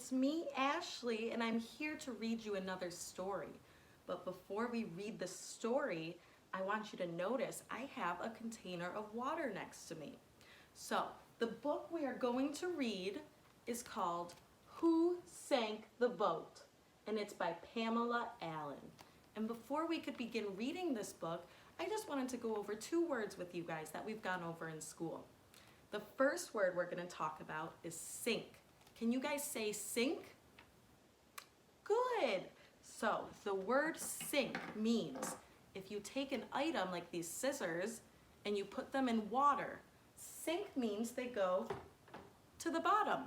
it's me, Ashley, and I'm here to read you another story. But before we read the story, I want you to notice I have a container of water next to me. So, the book we are going to read is called Who Sank the Boat? And it's by Pamela Allen. And before we could begin reading this book, I just wanted to go over 2 words with you guys that we've gone over in school. The first word we're going to talk about is sink. Can you guys say sink? Good. So the word sink means if you take an item like these scissors and you put them in water, sink means they go to the bottom.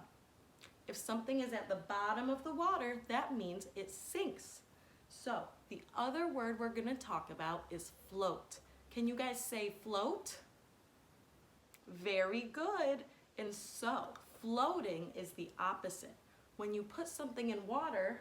If something is at the bottom of the water, that means it sinks. So the other word we're going to talk about is float. Can you guys say float? Very good. And so floating is the opposite. When you put something in water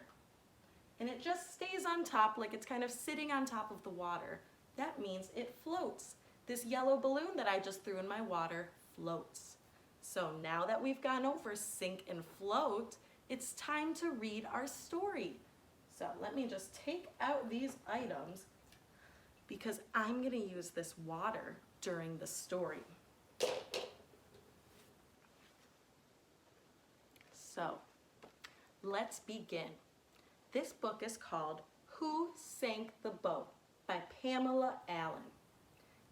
and it just stays on top, like it's kind of sitting on top of the water, that means it floats. This yellow balloon that I just threw in my water floats. So now that we've gone over sink and float, it's time to read our story. So let me just take out these items because I'm going to use this water during the story. So let's begin. This book is called Who Sank the Boat by Pamela Allen.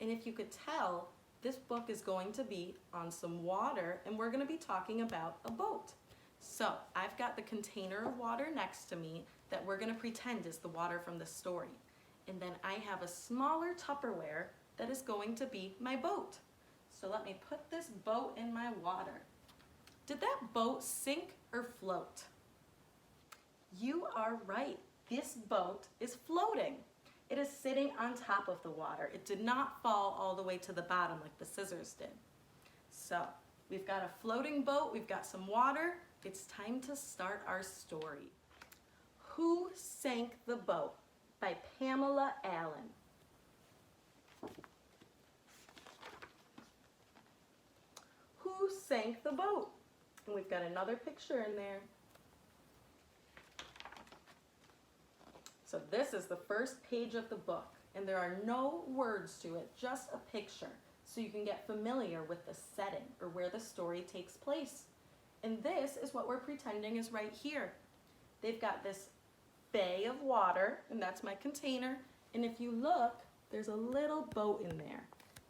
And if you could tell, this book is going to be on some water and we're going to be talking about a boat. So I've got the container of water next to me that we're going to pretend is the water from the story. And then I have a smaller Tupperware that is going to be my boat. So let me put this boat in my water. Did that boat sink or float? You are right. This boat is floating. It is sitting on top of the water. It did not fall all the way to the bottom like the scissors did. So we've got a floating boat, we've got some water. It's time to start our story. Who Sank the Boat by Pamela Allen. Who sank the boat? And we've got another picture in there. So this is the first page of the book, and there are no words to it, just a picture, so you can get familiar with the setting or where the story takes place. And this is what we're pretending is right here. They've got this bay of water, and that's my container, and if you look, there's a little boat in there,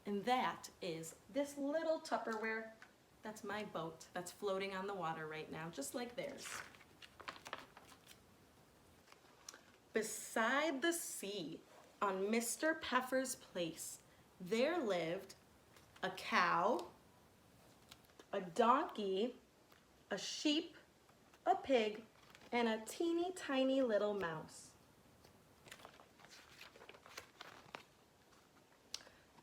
and that is this little Tupperware. That's my boat that's floating on the water right now, just like theirs. Beside the sea, on Mr. Peffer's place, there lived a cow, a donkey, a sheep, a pig, and a teeny tiny little mouse.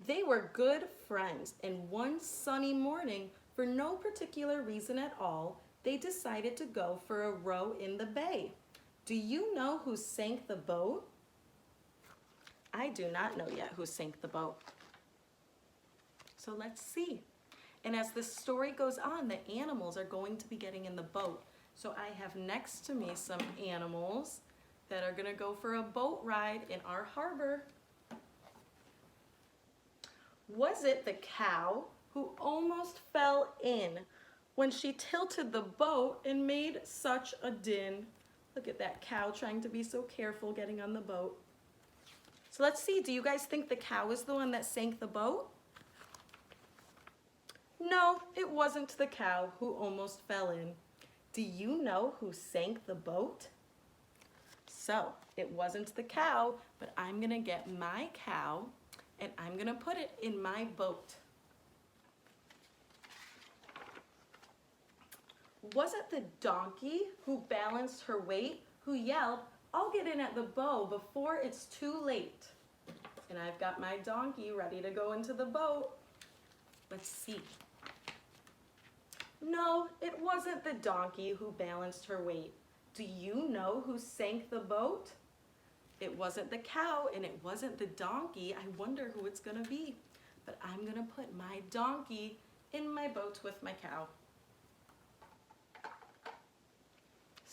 They were good friends, and one sunny morning, for no particular reason at all, they decided to go for a row in the bay. Do you know who sank the boat? I do not know yet who sank the boat. So let's see. And as the story goes on, the animals are going to be getting in the boat. So I have next to me some animals that are going to go for a boat ride in our harbor. Was it the cow who almost fell in when she tilted the boat and made such a din? Look at that cow trying to be so careful getting on the boat. So let's see, do you guys think the cow is the one that sank the boat? No, it wasn't the cow who almost fell in. Do you know who sank the boat? So it wasn't the cow, but I'm gonna get my cow and I'm gonna put it in my boat. Was it the donkey who balanced her weight, who yelled, "I'll get in at the bow before it's too late"? And I've got my donkey ready to go into the boat. Let's see. No, it wasn't the donkey who balanced her weight. Do you know who sank the boat? It wasn't the cow and it wasn't the donkey. I wonder who it's gonna be. But I'm gonna put my donkey in my boat with my cow.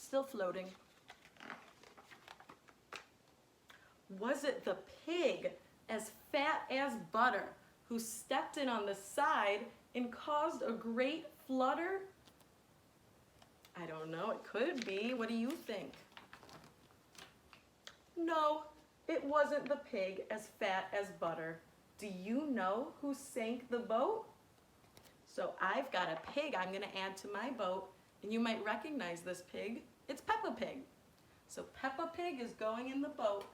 still floating. Was it the pig, as fat as butter, who stepped in on the side and caused a great flutter? I don't know, it could be. What do you think? No, it wasn't the pig as fat as butter. Do you know who sank the boat? So I've got a pig I'm going to add to my boat, and you might recognize this pig. It's Peppa Pig. So Peppa Pig is going in the boat,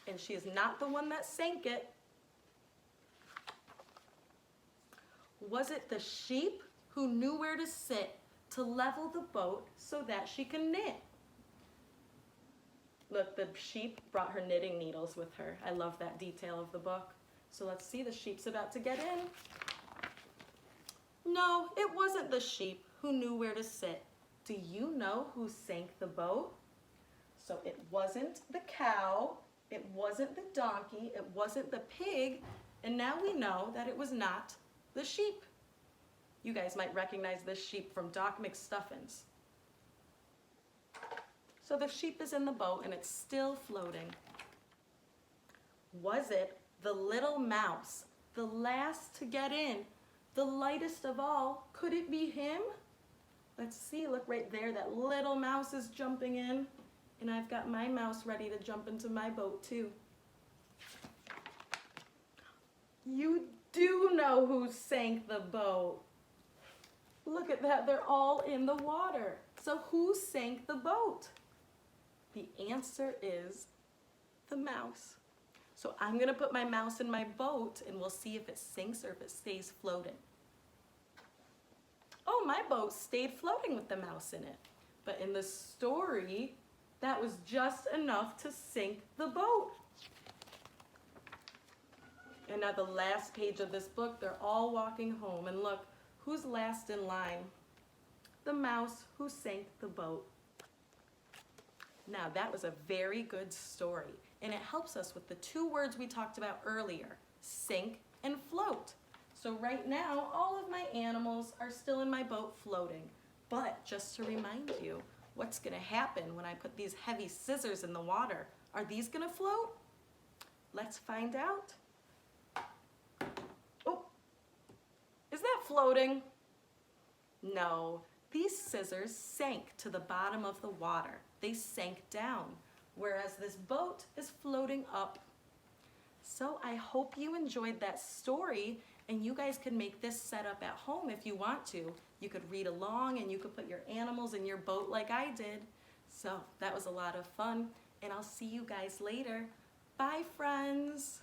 and she is not the one that sank it. Was it the sheep who knew where to sit to level the boat so that she can knit? Look, the sheep brought her knitting needles with her. I love that detail of the book. So let's see, the sheep's about to get in. No, it wasn't the sheep who knew where to sit. Do you know who sank the boat? So it wasn't the cow, it wasn't the donkey, it wasn't the pig, and now we know that it was not the sheep. You guys might recognize this sheep from Doc McStuffins. So the sheep is in the boat and it's still floating. Was it the little mouse, the last to get in, the lightest of all? Could it be him? Let's see, look right there, that little mouse is jumping in, and I've got my mouse ready to jump into my boat too. You do know who sank the boat. Look at that, they're all in the water. So who sank the boat? The answer is the mouse. So I'm gonna put my mouse in my boat and we'll see if it sinks or if it stays floating. Oh, my boat stayed floating with the mouse in it. But in the story, that was just enough to sink the boat. And now the last page of this book, they're all walking home. And look, who's last in line? The mouse who sank the boat. Now that was a very good story, and it helps us with the two words we talked about earlier, sink and float. So right now, all of my animals are still in my boat floating. But just to remind you, what's gonna happen when I put these heavy scissors in the water? Are these gonna float? Let's find out. Oh, is that floating? No, these scissors sank to the bottom of the water. They sank down, whereas this boat is floating up. So I hope you enjoyed that story, and you guys can make this setup at home if you want to. You could read along and you could put your animals in your boat like I did. So that was a lot of fun, and I'll see you guys later. Bye, friends.